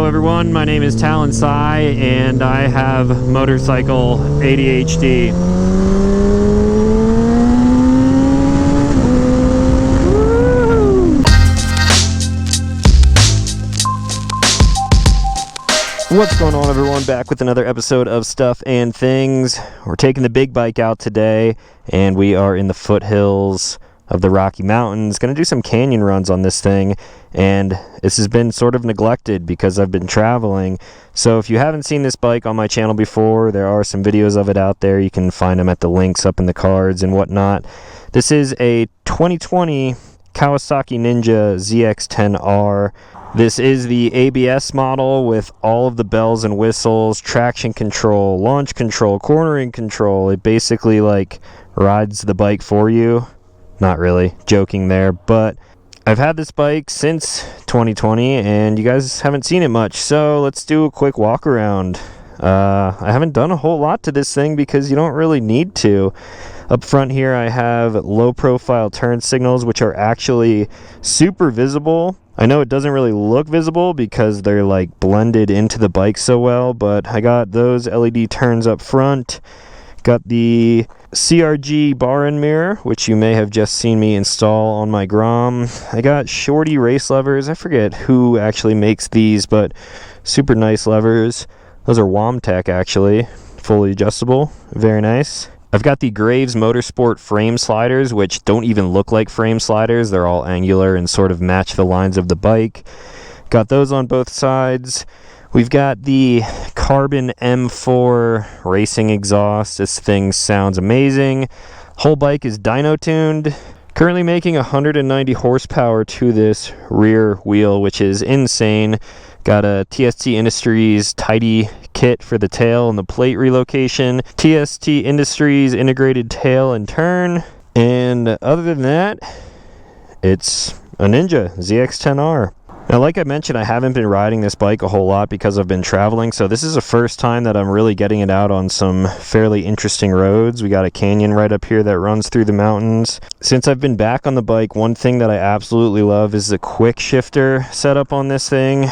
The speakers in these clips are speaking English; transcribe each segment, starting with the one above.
Hello everyone, my name is Talon and I have motorcycle ADHD. What's going on everyone? Back with another episode of Stuff and Things. We're taking the big bike out today and we are in the foothills of the Rocky Mountains. Going to do some canyon runs on this thing, and this has been sort of neglected because I've been traveling. So if you haven't seen this bike on my channel before, there are some videos of it out there. You can find them at the links up in the cards and whatnot. This is a 2020 Kawasaki Ninja ZX10-R. This is the ABS model with all of the bells and whistles, traction control, launch control, cornering control. It basically like rides the bike for you. Not really, joking there, but I've had this bike since 2020 and you guys haven't seen it much, so let's do a quick walk around. I haven't done a whole lot to this thing because you don't really need to. Up front here I have low profile turn signals, which are actually super visible. I know it doesn't really look visible because they're like blended into the bike so well, but I got those LED turns up front. Got the CRG bar and mirror, which you may have just seen me install on my Grom. I got shorty race levers. I forget who actually makes these, but super nice levers. Those are Wamtec actually, fully adjustable, very nice. I've got the Graves Motorsport frame sliders, which don't even look like frame sliders. They're all angular and sort of match the lines of the bike. Got those on both sides. We've got the Carbon M4 racing exhaust. This thing sounds amazing. Whole bike is dyno tuned. Currently making 190 horsepower to this rear wheel, which is insane. Got a TST Industries tidy kit for the tail and the plate relocation. TST Industries integrated tail and turn. And other than that, it's a Ninja ZX10-R. Now, like I mentioned, I haven't been riding this bike a whole lot because I've been traveling, so this is the first time that I'm really getting it out on some fairly interesting roads. We got a canyon right up here that runs through the mountains. Since I've been back on the bike, one thing that I absolutely love is the quick shifter setup on this thing.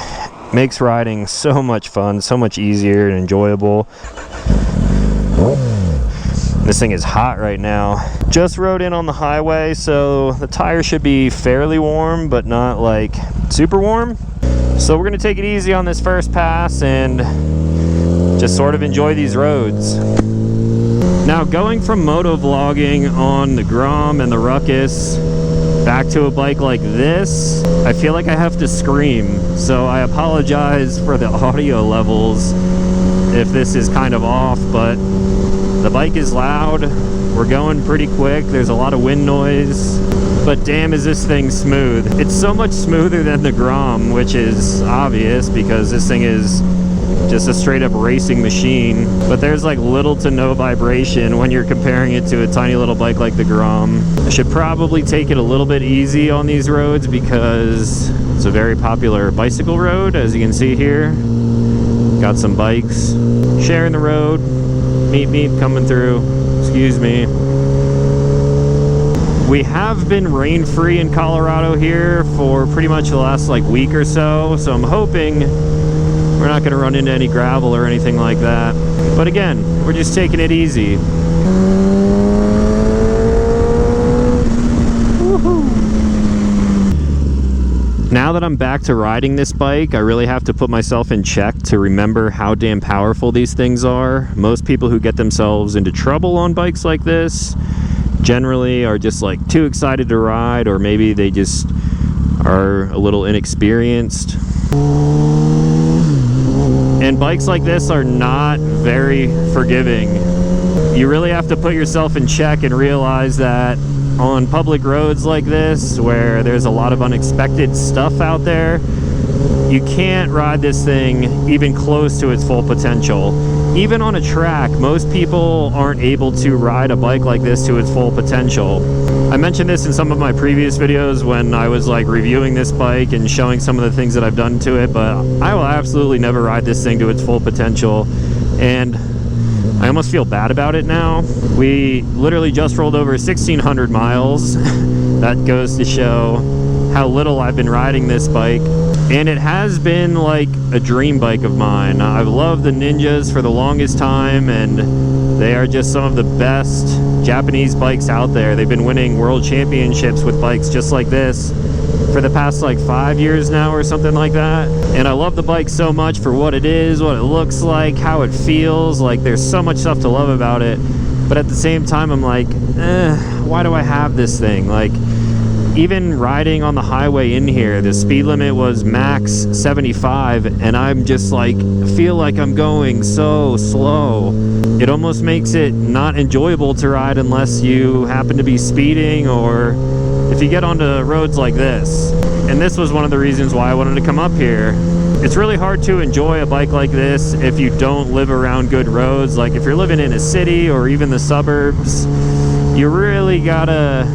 Makes riding so much fun, so much easier and enjoyable. This thing is hot right now. Just rode in on the highway, so the tires should be fairly warm, but not like super warm. So we're gonna take it easy on this first pass and just sort of enjoy these roads. Now, going from moto vlogging on the Grom and the Ruckus back to a bike like this, I feel like I have to scream. So I apologize for the audio levels if this is kind of off, but the bike is loud, we're going pretty quick, there's a lot of wind noise, but damn is this thing smooth. It's so much smoother than the Grom, which is obvious because this thing is just a straight up racing machine, but there's like little to no vibration when you're comparing it to a tiny little bike like the Grom. I should probably take it a little bit easy on these roads because it's a very popular bicycle road, as you can see here. Got some bikes sharing the road. Meet coming through, excuse me. We have been rain free in Colorado here for pretty much the last like week or so, so I'm hoping we're not going to run into any gravel or anything like that. But again, we're just taking it easy. Now that I'm back to riding this bike, I really have to put myself in check to remember how damn powerful these things are. Most people who get themselves into trouble on bikes like this generally are just like too excited to ride, or maybe they just are a little inexperienced. And bikes like this are not very forgiving. You really have to put yourself in check and realize that on public roads like this, where there's a lot of unexpected stuff out there, you can't ride this thing even close to its full potential. Even on a track, most people aren't able to ride a bike like this to its full potential. I mentioned this in some of my previous videos when I was like reviewing this bike and showing some of the things that I've done to it, but I will absolutely never ride this thing to its full potential, and I almost feel bad about it now. We literally just rolled over 1,600 miles. That goes to show how little I've been riding this bike. And it has been like a dream bike of mine. I've loved the Ninjas for the longest time, and they are just some of the best Japanese bikes out there. They've been winning world championships with bikes just like this for the past like 5 years now or something like that. And I love the bike so much for what it is, what it looks like, how it feels. Like, there's so much stuff to love about it, but at the same time I'm like, why do I have this thing? Like, even riding on the highway in here, the speed limit was max 75, and I'm just like, feel like I'm going so slow. It almost makes it not enjoyable to ride unless you happen to be speeding, or if you get onto roads like this. And this was one of the reasons why I wanted to come up here. It's really hard to enjoy a bike like this if you don't live around good roads. Like, if you're living in a city or even the suburbs, you really gotta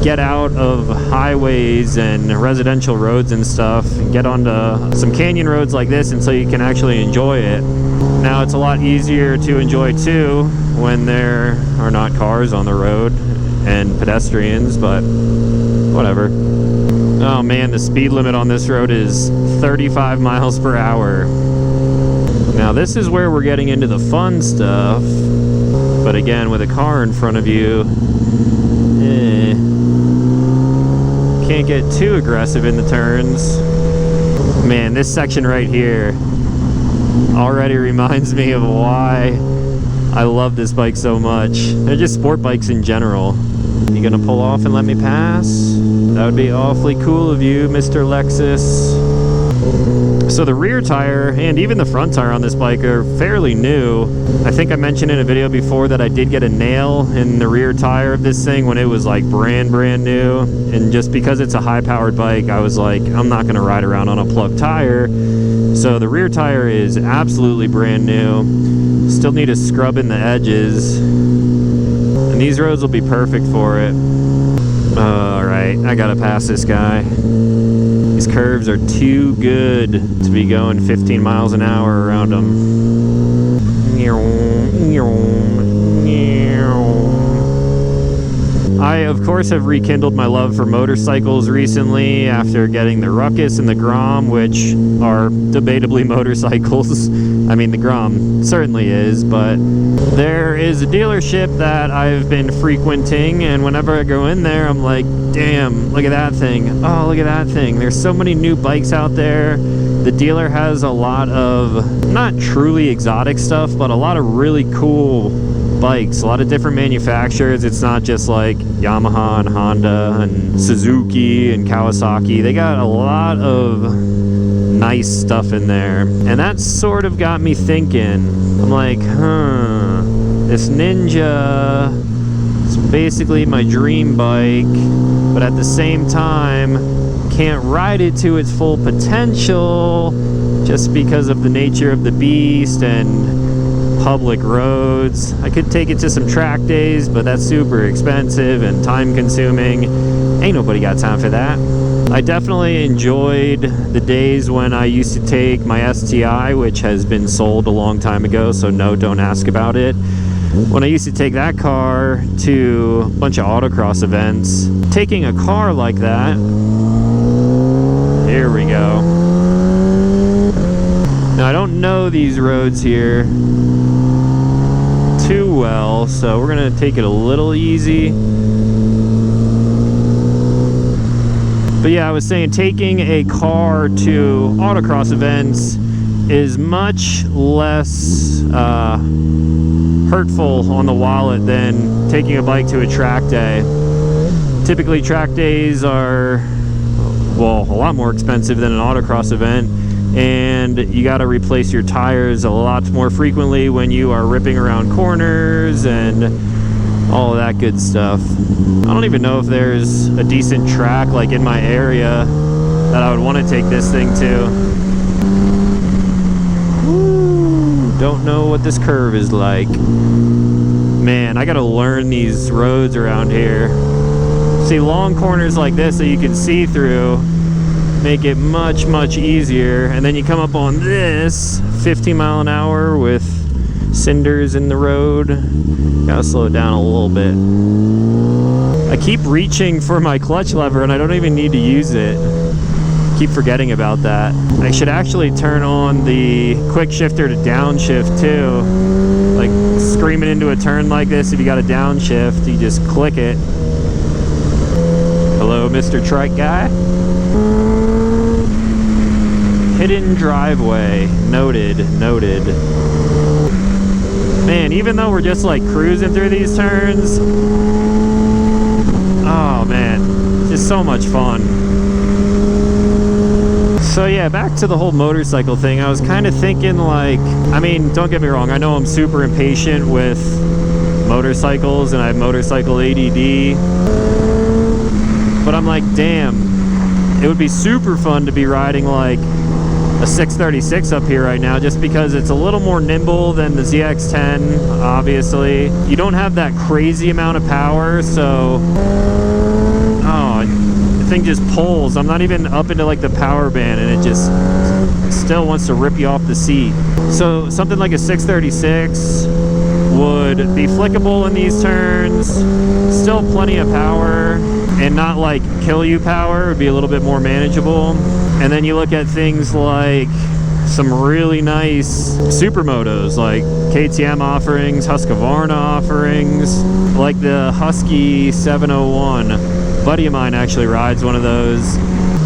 get out of highways and residential roads and stuff and get onto some canyon roads like this until you can actually enjoy it. Now, it's a lot easier to enjoy too when there are not cars on the road and pedestrians, but whatever. Oh man, the speed limit on this road is 35 miles per hour. Now, this is where we're getting into the fun stuff, but again, with a car in front of you, can't get too aggressive in the turns. Man, this section right here already reminds me of why I love this bike so much. They're just sport bikes in general. You gonna pull off and let me pass? That would be awfully cool of you, Mr. Lexus. So the rear tire and even the front tire on this bike are fairly new. I think I mentioned in a video before that I did get a nail in the rear tire of this thing when it was like brand new. And just because it's a high-powered bike, I was like, I'm not gonna ride around on a plugged tire. So the rear tire is absolutely brand new. Still need to scrub in the edges. And these roads will be perfect for it. Alright, I gotta pass this guy. These curves are too good to be going 15 miles an hour around them. I, of course, have rekindled my love for motorcycles recently after getting the Ruckus and the Grom, which are debatably motorcycles. I mean, the Grom certainly is, but there is a dealership that I've been frequenting, and whenever I go in there, I'm like, damn, look at that thing. Oh, look at that thing. There's so many new bikes out there. The dealer has a lot of, not truly exotic stuff, but a lot of really cool bikes, a lot of different manufacturers. It's not just like Yamaha and Honda and Suzuki and Kawasaki. They got a lot of nice stuff in there, and that sort of got me thinking. I'm like, this Ninja is basically my dream bike, but at the same time can't ride it to its full potential just because of the nature of the beast and public roads. I could take it to some track days, but that's super expensive and time consuming. Ain't nobody got time for that. I definitely enjoyed the days when I used to take my STI, which has been sold a long time ago, so no, don't ask about it. When I used to take that car to a bunch of autocross events, taking a car like that, here we go. Now, I don't know these roads here too well, so we're gonna take it a little easy. But yeah, I was saying, taking a car to autocross events is much less hurtful on the wallet than taking a bike to a track day. Typically, track days are, well, a lot more expensive than an autocross event, and you got to replace your tires a lot more frequently when you are ripping around corners and all of that good stuff. I don't even know if there's a decent track like in my area that I would want to take this thing to. Woo, don't know what this curve is like. Man, I gotta learn these roads around here. See, long corners like this that you can see through make it much easier, and then you come up on this 15 mile an hour with cinders in the road. Gotta slow it down a little bit. I keep reaching for my clutch lever and I don't even need to use it. Keep forgetting about that. I should actually turn on the quick shifter to downshift too. Like screaming into a turn like this, if you got a downshift, you just click it. Hello, Mr. Trike Guy. Hidden driveway. Noted, noted. Man, even though we're just like cruising through these turns, oh man, it's just so much fun. So yeah, back to the whole motorcycle thing. I was kind of thinking like, I mean, don't get me wrong, I know I'm super impatient with motorcycles and I have motorcycle ADD, but I'm like, damn, it would be super fun to be riding like a 636 up here right now, just because it's a little more nimble than the ZX10, obviously. You don't have that crazy amount of power, so the thing just pulls. I'm not even up into like the power band and it just still wants to rip you off the seat. So something like a 636 would be flickable in these turns, still plenty of power, and not like kill you power. It would be a little bit more manageable. And then you look at things like some really nice supermotos like KTM offerings, Husqvarna offerings, like the Husky 701. A buddy of mine actually rides one of those,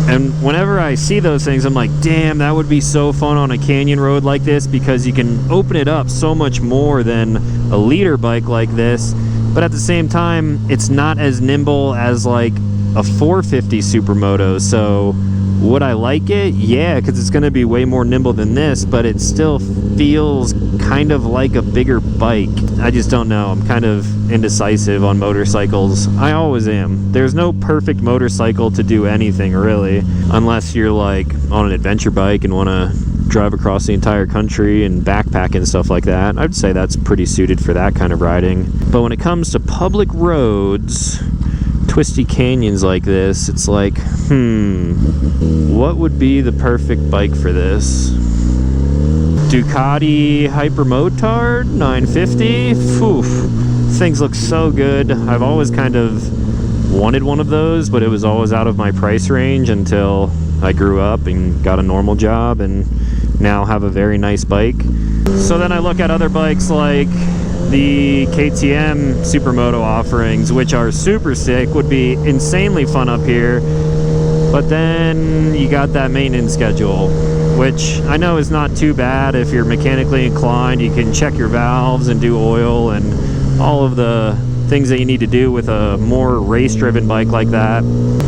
and whenever I see those things, I'm like, damn, that would be so fun on a canyon road like this, because you can open it up so much more than a leader bike like this, but at the same time, it's not as nimble as like a 450 supermoto. So would I like it? Yeah, because it's going to be way more nimble than this, but it still feels kind of like a bigger bike. I just don't know. I'm kind of indecisive on motorcycles. I always am. There's no perfect motorcycle to do anything, really, unless you're like on an adventure bike and want to drive across the entire country and backpack and stuff like that. I'd say that's pretty suited for that kind of riding. But when it comes to public roads, twisty canyons like this, it's like, what would be the perfect bike for this? Ducati Hypermotard 950. Phew, things look so good. I've always kind of wanted one of those, but it was always out of my price range until I grew up and got a normal job and now have a very nice bike. So then I look at other bikes like the KTM Supermoto offerings, which are super sick, would be insanely fun up here, but then you got that maintenance schedule, which I know is not too bad if you're mechanically inclined. You can check your valves and do oil and all of the things that you need to do with a more race-driven bike like that.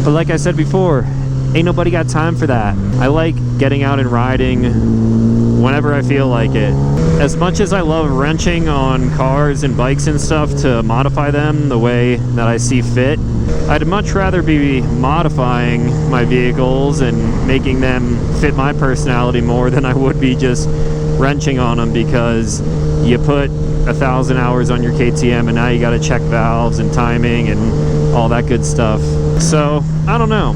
But like I said before, ain't nobody got time for that. I like getting out and riding whenever I feel like it. As much as I love wrenching on cars and bikes and stuff to modify them the way that I see fit, I'd much rather be modifying my vehicles and making them fit my personality more than I would be just wrenching on them, because you put 1,000 hours on your KTM and now you got to check valves and timing and all that good stuff. So I don't know.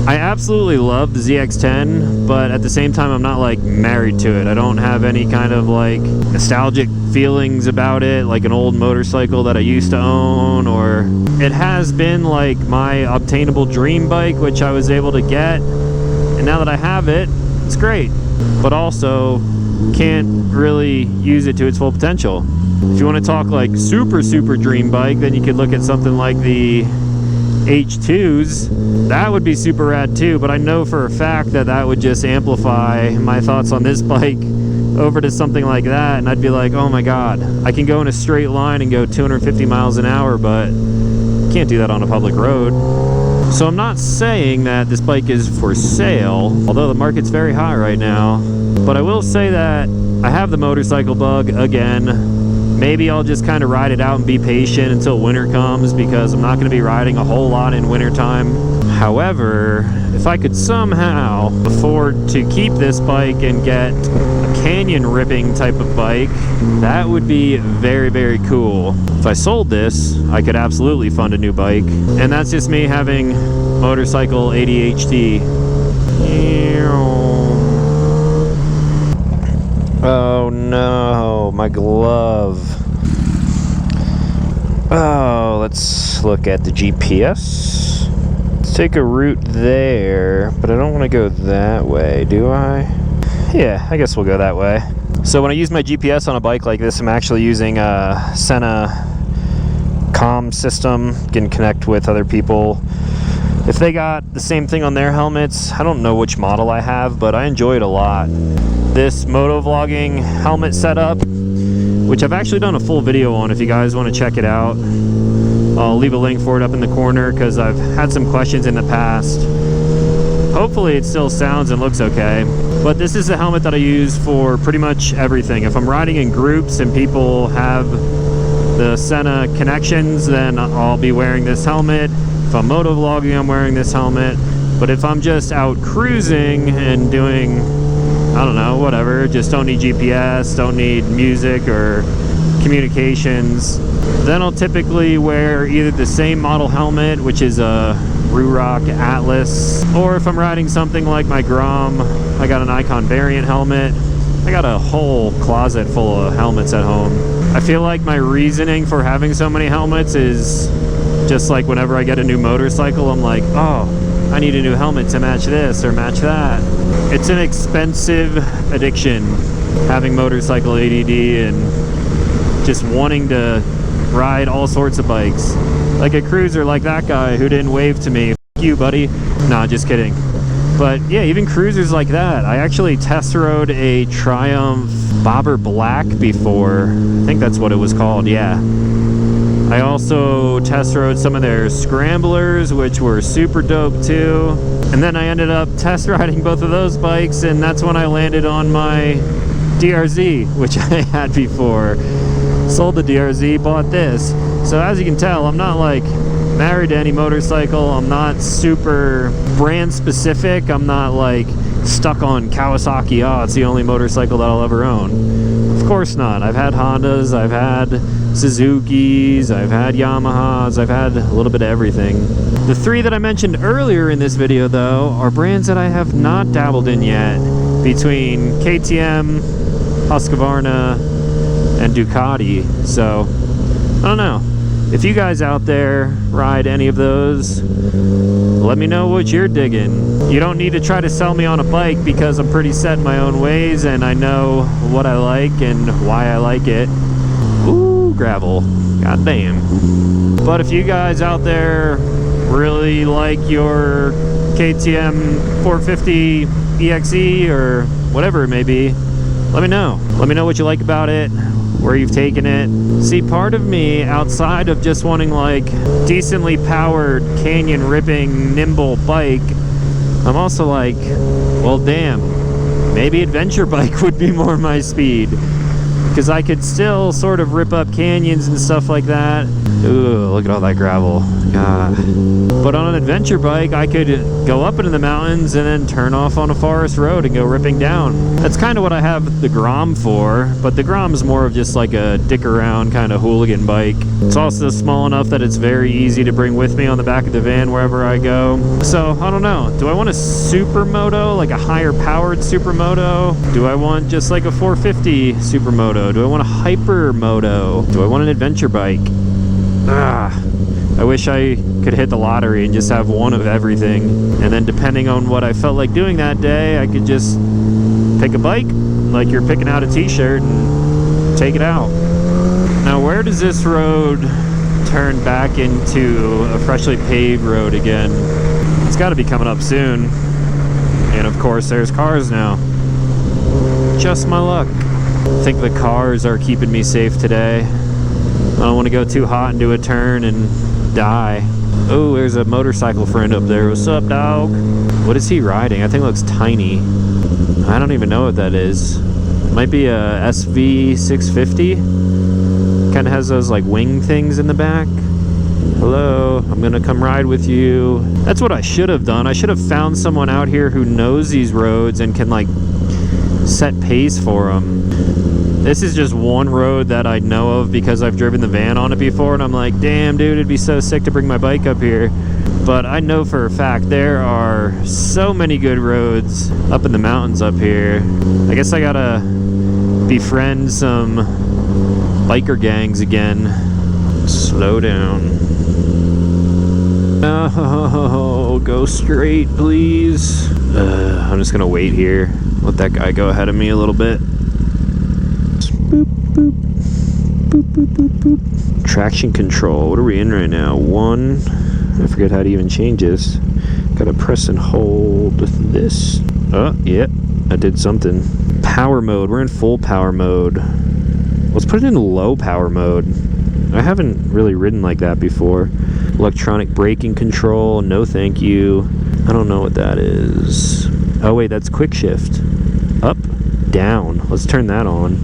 I absolutely love the ZX10, but at the same time, I'm not like married to it. I don't have any kind of like nostalgic feelings about it, like an old motorcycle that I used to own, or it has been like my obtainable dream bike, which I was able to get, and now that I have it, it's great, but also can't really use it to its full potential. If you want to talk like super dream bike, then you could look at something like the H2s. That would be super rad too, but I know for a fact that that would just amplify my thoughts on this bike over to something like that, and I'd be like, oh my god, I can go in a straight line and go 250 miles an hour, but can't do that on a public road. So I'm not saying that this bike is for sale, although the market's very high right now, but I will say that I have the motorcycle bug again. Maybe I'll just kind of ride it out and be patient until winter comes, because I'm not going to be riding a whole lot in wintertime. However, if I could somehow afford to keep this bike and get a canyon ripping type of bike, that would be very cool. If I sold this, I could absolutely fund a new bike, and that's just me having motorcycle ADHD. Oh no, my glove. Oh, let's look at the GPS. Let's take a route there, but I don't want to go that way, do I? Yeah, I guess we'll go that way. So when I use my GPS on a bike like this, I'm actually using a Senna comm system, can connect with other people. If they got the same thing on their helmets, I don't know which model I have, but I enjoy it a lot. This moto vlogging helmet setup, which I've actually done a full video on if you guys want to check it out. I'll leave a link for it up in the corner because I've had some questions in the past. Hopefully it still sounds and looks okay. But this is the helmet that I use for pretty much everything. If I'm riding in groups and people have the Senna connections, then I'll be wearing this helmet. If I'm moto vlogging, I'm wearing this helmet. But if I'm just out cruising and doing, I don't know, whatever, just don't need GPS, don't need music or communications, then I'll typically wear either the same model helmet, which is a Ruroc Atlas, or if I'm riding something like my Grom, I got an Icon variant helmet. I got a whole closet full of helmets at home. I feel like my reasoning for having so many helmets is just like whenever I get a new motorcycle, I'm like, oh, I need a new helmet to match this or match that. It's an expensive addiction, having motorcycle ADD and just wanting to ride all sorts of bikes. Like a cruiser like that guy who didn't wave to me. F you, buddy. Nah, just kidding. But yeah, even cruisers like that. I actually test rode a Triumph Bobber Black before. I think that's what it was called, yeah. I also test rode some of their Scramblers, which were super dope too. And then I ended up test riding both of those bikes, and that's when I landed on my DRZ, which I had before. Sold the DRZ, bought this. So as you can tell, I'm not like married to any motorcycle. I'm not super brand specific. I'm not like stuck on Kawasaki. Oh, it's the only motorcycle that I'll ever own. Of course not. I've had Hondas, I've had Suzukis, I've had Yamahas, I've had a little bit of everything. The three that I mentioned earlier in this video though are brands that I have not dabbled in yet, between KTM, Husqvarna, and Ducati. So I don't know, if you guys out there ride any of those, let me know what you're digging. You don't need to try to sell me on a bike because I'm pretty set in my own ways and I know what I like and why I like it. Ooh, gravel, god damn. But if you guys out there really like your KTM 450 EXE or whatever it may be, let me know. Let me know what you like about it, where you've taken it. See, part of me, outside of just wanting like decently powered, canyon ripping, nimble bike, I'm also like, well damn, maybe adventure bike would be more my speed, because I could still sort of rip up canyons and stuff like that. Ooh, look at all that gravel. God. But on an adventure bike, I could go up into the mountains and then turn off on a forest road and go ripping down. That's kind of what I have the Grom for, but the Grom is more of just like a dick around kind of hooligan bike. It's also small enough that it's very easy to bring with me on the back of the van wherever I go. So, I don't know. Do I want a supermoto, like a higher powered supermoto? Do I want just like a 450 supermoto? Do I want a hypermoto? Do I want an adventure bike? I wish I could hit the lottery and just have one of everything, and then depending on what I felt like doing that day, I could just pick a bike like you're picking out a t-shirt and take it out. Now where does this road turn back into a freshly paved road again? It's got to be coming up soon, and of course there's cars now. Just my luck. I think the cars are keeping me safe today. I don't want to go too hot and do a turn and die. Oh, there's a motorcycle friend up there. What's up, dog? What is he riding? I think it looks tiny. I don't even know what that is. It might be a SV650. Kind of has those like wing things in the back. Hello, I'm gonna come ride with you. That's what I should have done. I should have found someone out here who knows these roads and can like set pace for them. This is just one road that I know of because I've driven the van on it before, and I'm like, damn dude, it'd be so sick to bring my bike up here. But I know for a fact there are so many good roads up in the mountains up here. I guess I gotta befriend some biker gangs again. Slow down. No. Oh, go straight, please. I'm just gonna wait here. Let that guy go ahead of me a little bit. Boop, boop. Boop, boop, boop, boop. Traction control. What are we in right now? 1. I forget how to even change this. Gotta press and hold this. Oh, yeah. I did something. Power mode. We're in full power mode. Let's put it in low power mode. I haven't really ridden like that before. Electronic braking control. No thank you. I don't know what that is. Oh wait, that's quick shift. Up, down. Let's turn that on.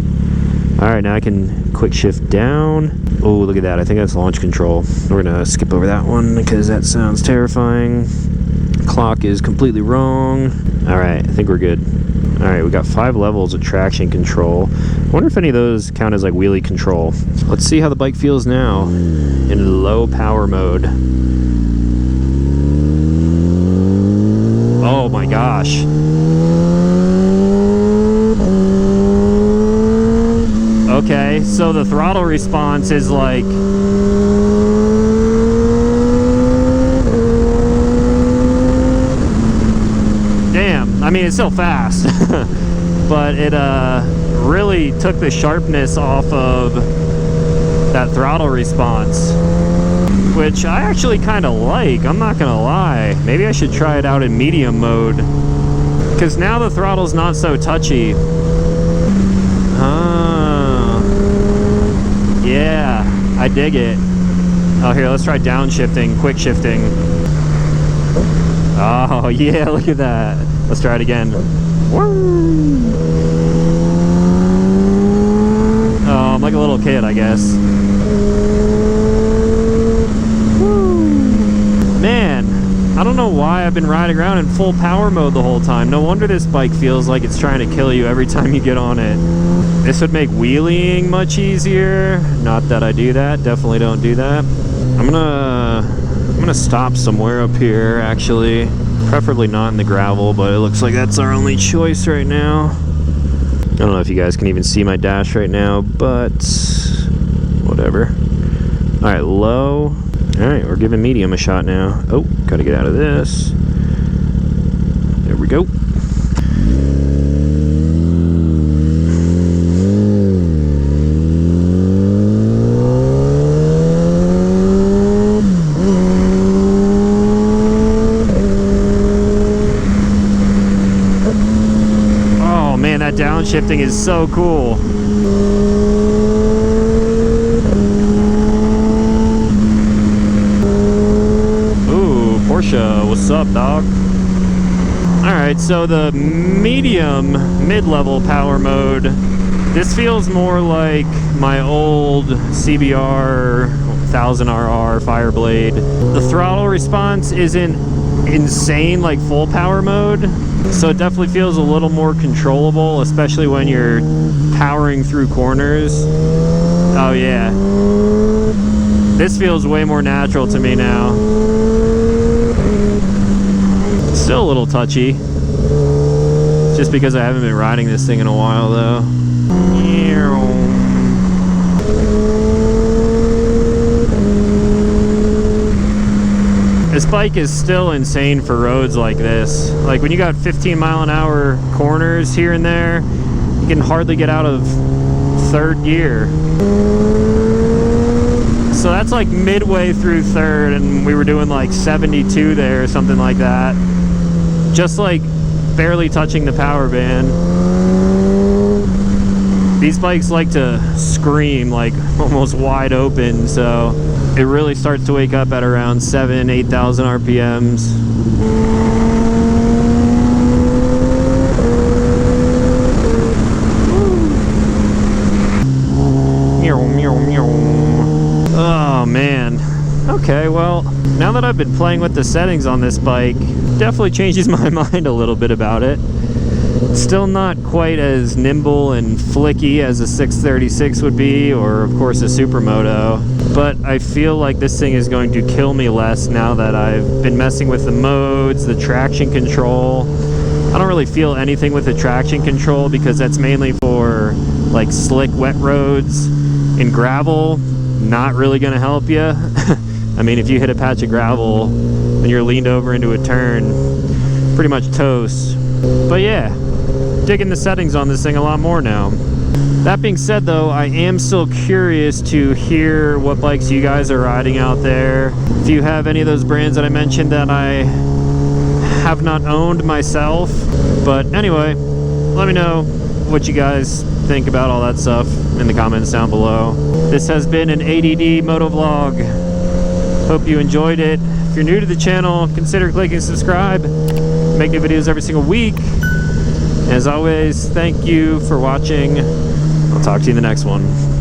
Alright, now I can quick shift down. Oh, look at that. I think that's launch control. We're gonna skip over that one because that sounds terrifying. Clock is completely wrong. Alright, I think we're good. Alright, we got 5 levels of traction control. I wonder if any of those count as like wheelie control. Let's see how the bike feels now in low power mode. Oh my gosh. Okay, so the throttle response is like... Damn, I mean it's still fast. But it really took the sharpness off of that throttle response, which I actually kind of like, I'm not gonna lie. Maybe I should try it out in medium mode, because now the throttle's not so touchy. Yeah, I dig it. Oh, here, let's try downshifting, quick shifting. Oh, yeah, look at that. Let's try it again. Oh, I'm like a little kid, I guess. Man, I don't know why I've been riding around in full power mode the whole time. No wonder this bike feels like it's trying to kill you every time you get on it. This would make wheeling much easier. Not that I do that. Definitely don't do that. I'm gonna stop somewhere up here, actually. Preferably not in the gravel, but it looks like that's our only choice right now. I don't know if you guys can even see my dash right now, but whatever. Alright, low. Alright, we're giving medium a shot now. Oh, gotta get out of this. There we go. Oh man, that downshifting is so cool. What's up, dog? Alright, so the medium mid-level power mode, this feels more like my old CBR 1000RR Fireblade. The throttle response isn't insane like full power mode, so it definitely feels a little more controllable, especially when you're powering through corners. Oh yeah. This feels way more natural to me now. Still a little touchy, just because I haven't been riding this thing in a while though. This bike is still insane for roads like this. Like when you got 15-mile-an-hour corners here and there, you can hardly get out of third gear. So that's like midway through third, and we were doing like 72 there or something like that. Just like barely touching the power band. These bikes like to scream like almost wide open, so it really starts to wake up at around 8,000 RPMs. Oh man. Okay, well, now that I've been playing with the settings on this bike, definitely changes my mind a little bit about it. Still not quite as nimble and flicky as a 636 would be, or of course a Supermoto, but I feel like this thing is going to kill me less now that I've been messing with the modes, the traction control. I don't really feel anything with the traction control because that's mainly for like slick wet roads and gravel. Not really going to help you. I mean, if you hit a patch of gravel, when you're leaned over into a turn, pretty much toast. But yeah, digging the settings on this thing a lot more now. That being said though, I am still curious to hear what bikes you guys are riding out there. If you have any of those brands that I mentioned that I have not owned myself. But anyway, let me know what you guys think about all that stuff in the comments down below. This has been an ADD moto vlog. Hope you enjoyed it. If you're new to the channel, consider clicking subscribe. Make new videos every single week. As always, thank you for watching. I'll talk to you in the next one.